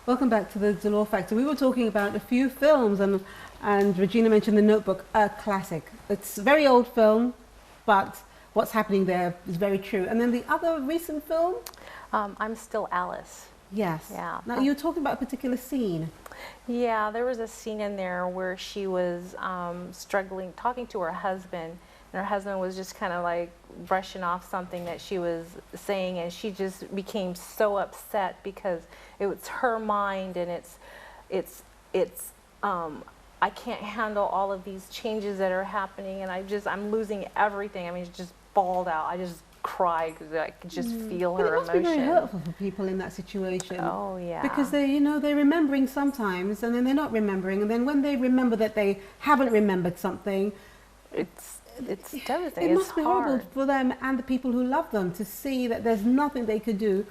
Welcome back to the Dolor Factor. We were talking about a few films, and Regina mentioned The Notebook, a classic. It's a very old film, but what's happening there is very true. And then the other recent film? I'm Still Alice. Yes. Yeah. Now, you were talking about a particular scene. Yeah, there was a scene in there where she was struggling, talking to her husband, and her husband was just kind of like brushing off something that she was saying, and she just became so upset because it was her mind, and I can't handle all of these changes that are happening, and I'm losing everything. I mean, she just bawled out. I just cried because I could just feel her emotion. It must be very hurtful for people in that situation. Oh, yeah. Because they're remembering sometimes, and then they're not remembering, and then when they remember that they haven't remembered something, it's devastating. It must be horrible for them and the people who love them to see that there's nothing they could do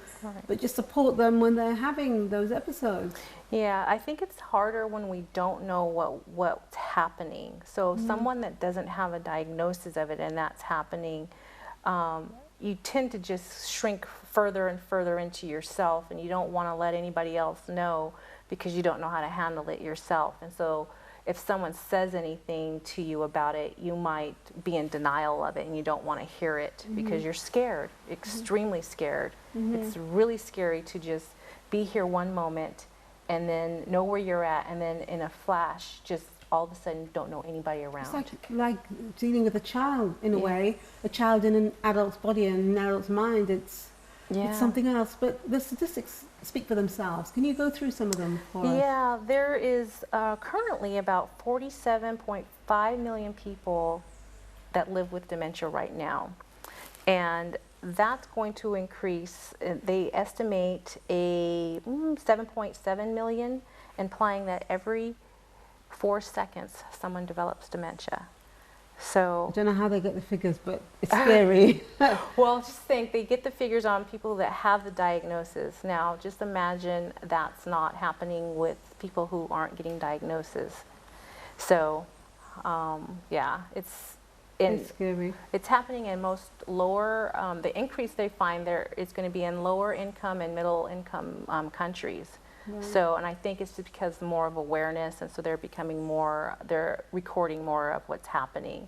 but just support them when they're having those episodes. Yeah, I think it's harder when we don't know what's happening. So someone that doesn't have a diagnosis of it and that's happening, you tend to just shrink further and further into yourself, and you don't want to let anybody else know because you don't know how to handle it yourself. And so if someone says anything to you about it, you might be in denial of it and you don't want to hear it because you're scared, extremely scared. It's really scary to just be here one moment and then know where you're at, and then in a flash, just all of a sudden don't know anybody around. It's like dealing with a child in a way, a child in an adult's body and an adult's mind. It's something else, but the statistics speak for themselves. Can you go through some of them for us? Yeah, there is currently about 47.5 million people that live with dementia right now. And that's going to increase. They estimate a 7.7 million, implying that every 4 seconds someone develops dementia. So I don't know how they get the figures, but it's scary. Well, just think, they get the figures on people that have the diagnosis. Now, just imagine that's not happening with people who aren't getting diagnoses. So, yeah, it's scary. It's happening in most lower, the increase they find there is going to be in lower income and middle income countries. So, and I think it's just because more of awareness, and so they're recording more of what's happening,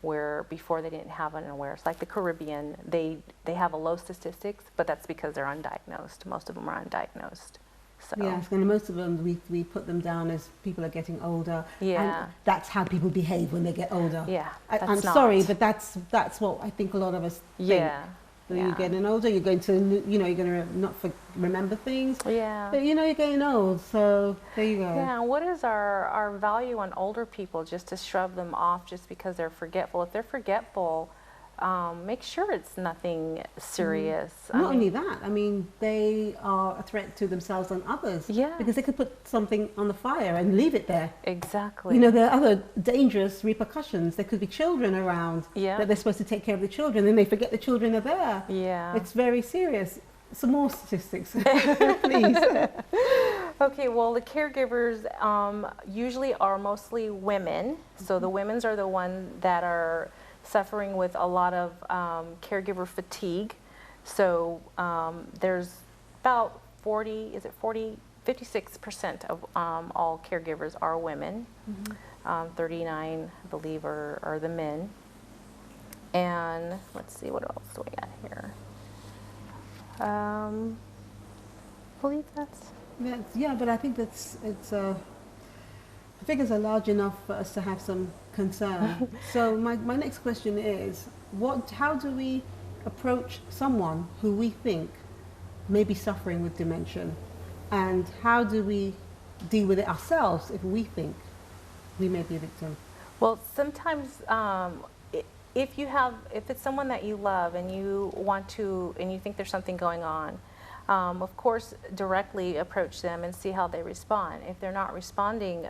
where before they didn't have an awareness. Like the Caribbean, they have a low statistics, but that's because they're undiagnosed. Most of them are undiagnosed. So. Yes, and most of them we put them down as people are getting older. Yeah. And that's how people behave when they get older. Yeah. I'm sorry, but that's what I think a lot of us think. Yeah. When you're getting older, you're going to, you're going to not remember things. Yeah. But you're getting old, so there you go. Yeah, what is our value on older people just to shrug them off just because they're forgetful? If they're forgetful, make sure it's nothing serious. Not only that, I mean, they are a threat to themselves and others. Yeah. Because they could put something on the fire and leave it there. Exactly. There are other dangerous repercussions. There could be children around that they're supposed to take care of the children, and they forget the children are there. Yeah. It's very serious. Some more statistics, please. Okay, well, the caregivers usually are mostly women. So the women's are the ones that are suffering with a lot of caregiver fatigue. So there's about 56% of all caregivers are women. 39, I believe, are the men. And let's see, what else do we got here? I believe that's... Yeah, but I think the figures are large enough for us to have some concern. So my next question is, how do we approach someone who we think may be suffering with dementia, and how do we deal with it ourselves if we think we may be a victim? Well, sometimes if it's someone that you love and you you think there's something going on, of course, directly approach them and see how they respond. If they're not responding,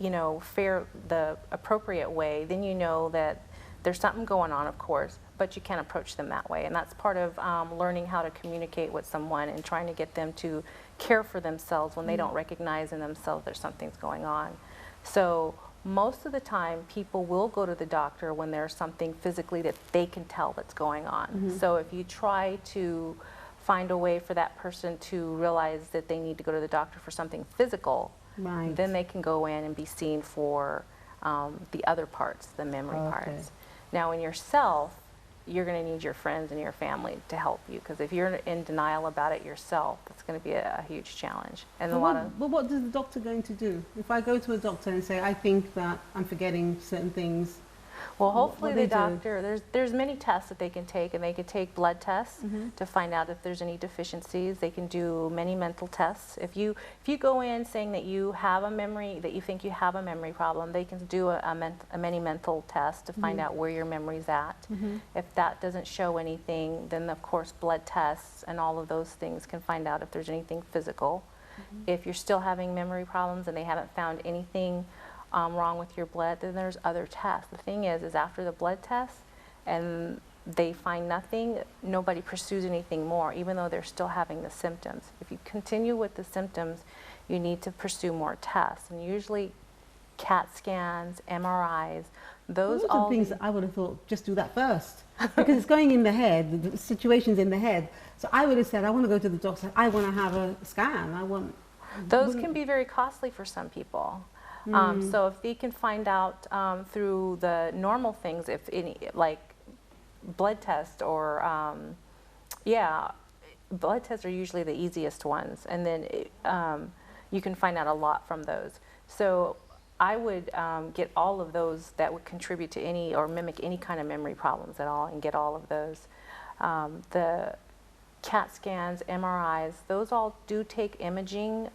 the appropriate way, then you know that there's something going on, of course, but you can't approach them that way. And that's part of learning how to communicate with someone and trying to get them to care for themselves when they don't recognize in themselves there's something's going on. So most of the time, people will go to the doctor when there's something physically that they can tell that's going on. So if you try to find a way for that person to realize that they need to go to the doctor for something physical, Right. then they can go in and be seen for the other parts, the memory parts. Now in yourself, you're going to need your friends and your family to help you, because if you're in denial about it yourself, it's going to be a huge challenge. And But what is the doctor going to do? If I go to a doctor and say, I think that I'm forgetting certain things, well, hopefully what the they do? doctor, there's many tests that they can take, and they can take blood tests to find out if there's any deficiencies. They can do many mental tests. If you go in saying that you have a memory, that you think you have a memory problem, they can do a many mental test to find out where your memory's at. If that doesn't show anything, then of course blood tests and all of those things can find out if there's anything physical. If you're still having memory problems and they haven't found anything wrong with your blood, then there's other tests. The thing is after the blood test and they find nothing, nobody pursues anything more, even though they're still having the symptoms. If you continue with the symptoms, you need to pursue more tests. And usually CAT scans, MRIs, those are things that I would have thought, just do that first. Because it's going in the head, the situation's in the head. So I would have said, I want to go to the doctor, I want to have a scan, Those can be very costly for some people. So if they can find out through the normal things, if any, like blood tests or, blood tests are usually the easiest ones, and then you can find out a lot from those. So I would get all of those that would contribute to any or mimic any kind of memory problems at all, and get all of those. The CAT scans, MRIs, those all do take imaging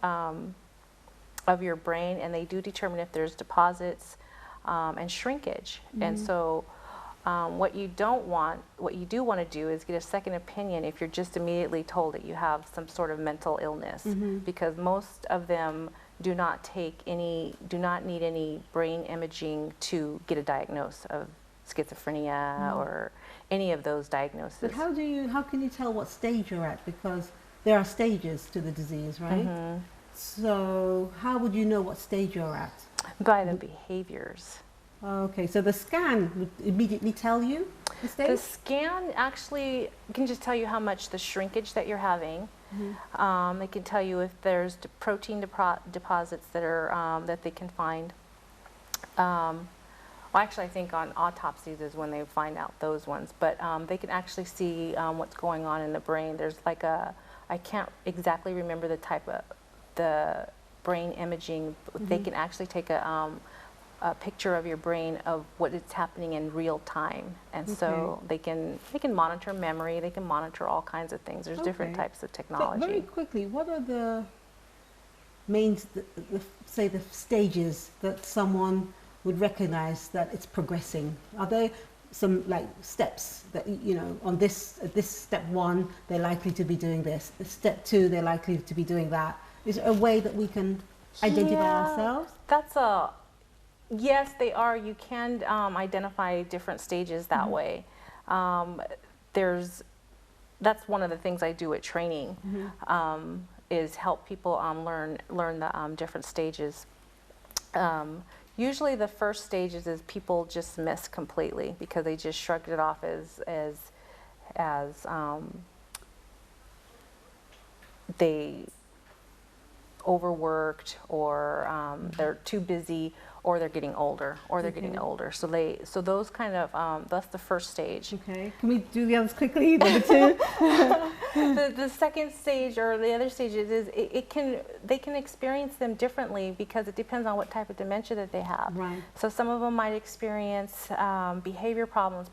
of your brain, and they do determine if there's deposits and shrinkage. And so what you do want to do is get a second opinion if you're just immediately told that you have some sort of mental illness, because most of them do not need any brain imaging to get a diagnosis of schizophrenia or any of those diagnoses. But how can you tell what stage you're at? Because there are stages to the disease, right? So how would you know what stage you're at? By the behaviors. Okay, so the scan would immediately tell you the stage? The scan actually can just tell you how much the shrinkage that you're having. They can tell you if there's protein deposits that are that they can find. Well, actually, I think on autopsies is when they find out those ones. But they can actually see what's going on in the brain. There's like I can't exactly remember the type of the brain imaging. They can actually take a picture of your brain of what is happening in real time, and so they can monitor memory. They can monitor all kinds of things. There's different types of technology. But very quickly, what are the say the stages that someone would recognize that it's progressing? Are there some like steps that on this step 1 they're likely to be doing this, step 2 they're likely to be doing that? Is there a way that we can identify ourselves? Yes, they are. You can identify different stages that way. That's one of the things I do at training, is help people learn the different stages. Usually the first stages is people just miss completely because they just shrugged it off as they overworked, or they're too busy, or they're getting older, So those kind of that's the first stage. Okay. Can we do the others quickly? Number 2. The second stage or the other stages is they can experience them differently because it depends on what type of dementia that they have. Right. So some of them might experience behavior problems,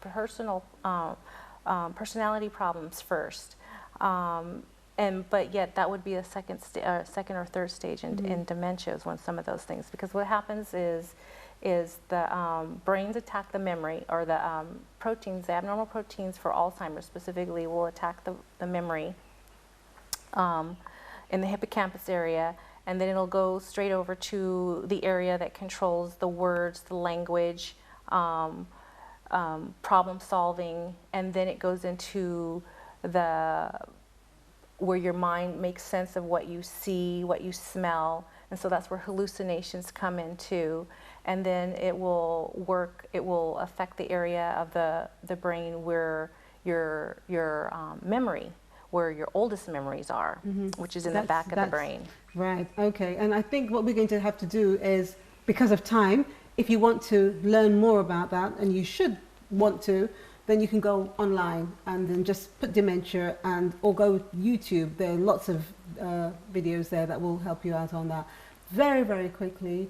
personality problems first. But yet that would be a second or third stage in dementia is when some of those things, because what happens is the brains attack the memory, or the proteins, the abnormal proteins for Alzheimer's specifically will attack the memory in the hippocampus area, and then it'll go straight over to the area that controls the words, the language, problem solving, and then it goes into where your mind makes sense of what you see, what you smell, and so that's where hallucinations come in too. And then it will affect the area of the brain where your memory where your oldest memories are, which is in the back of the brain. Right, okay. And I think what we're going to have to do is, because of time, if you want to learn more about that, and you should want to, then you can go online and then just put dementia or go YouTube. There are lots of videos there that will help you out on that. Very, very quickly,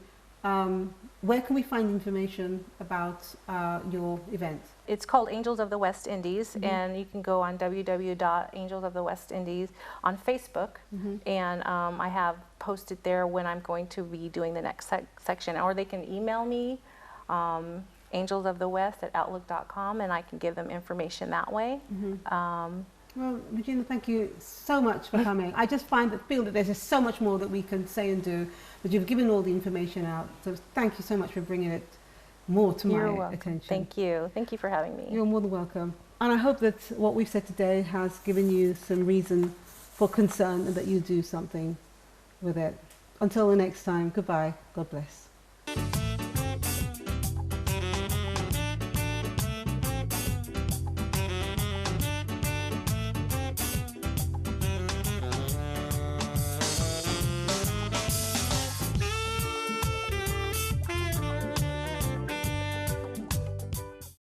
where can we find information about your event? It's called Angels of the West Indies, and you can go on www.angelsofthewestindies on Facebook, and I have posted there when I'm going to be doing the next section, or they can email me, angelsofthewest@outlook.com, and I can give them information that way. Well, Regina, thank you so much for coming. I just feel that there's just so much more that we can say and do, but you've given all the information out. So thank you so much for bringing it more to my attention. Thank you. Thank you for having me. You're more than welcome. And I hope that what we've said today has given you some reason for concern and that you do something with it. Until the next time, goodbye. God bless.